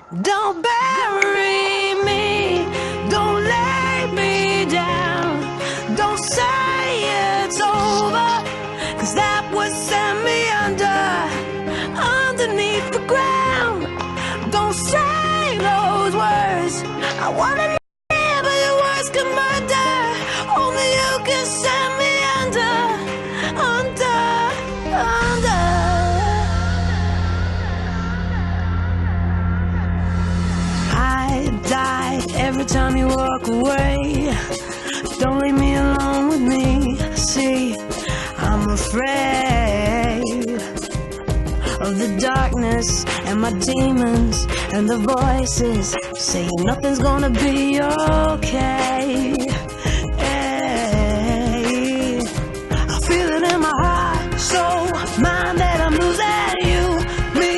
Don't bury me, don't lay me down, don't say it's over, 'cause that would send me underneath the ground. Don't say those words, I wanna live, but your words can murder. Only you can send me under. I die every time you walk away. Don't leave me alone with me. See, I'm afraid of the darkness and my demons and the voices saying nothing's gonna be okay. Hey, I feel it in my heart, soul, mind that I'm losing you, me.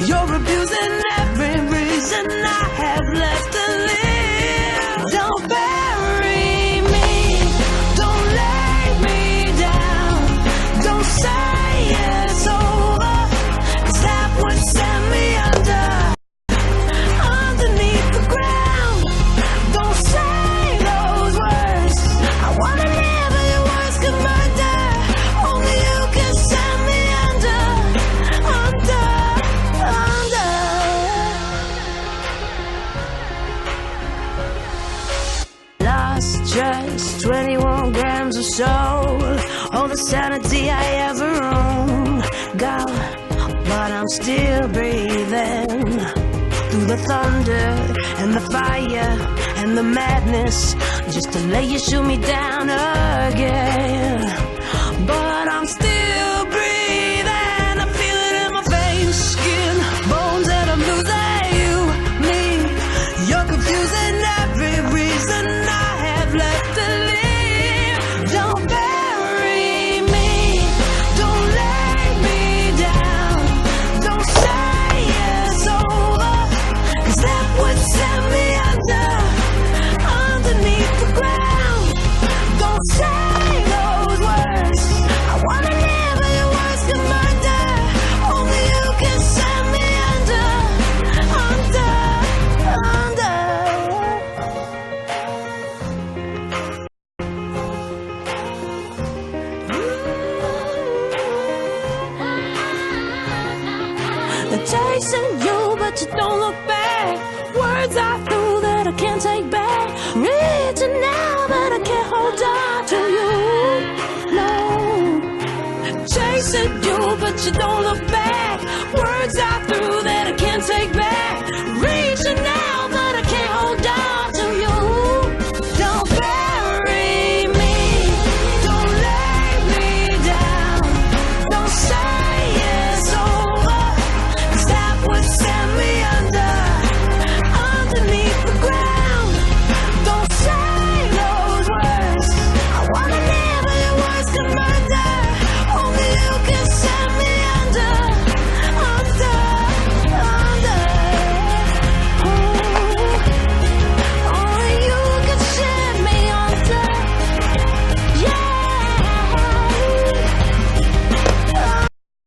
You're abusing every reason I have left to live. Don't bury me, don't lay me down, don't say it's over, 'cause that would send me underneath the ground. Don't say those words, I wanna live, but your words can murder. Only you can send me under. Lost just 21 grams of soul, all the sanity I ever owned, gone, but I'm still breathing. Through the thunder and the fire and the madness, just to let you shoot me down again. But I'm still breathing, I feel it in my veins, skin, bones, and I'm losing you, me. You're confusing every reason I have left to live. Don't bury me, don't lay me down, don't say it's over, 'cause that would send me underneath the ground. Don't say those words, I wanna live, but your words can murder. Only you can send me under. They're chasing you, but you don't look back. Words I threw that I can't take back. Reaching now, but I can't hold on to you. No, chasing you, but you don't look back. Words I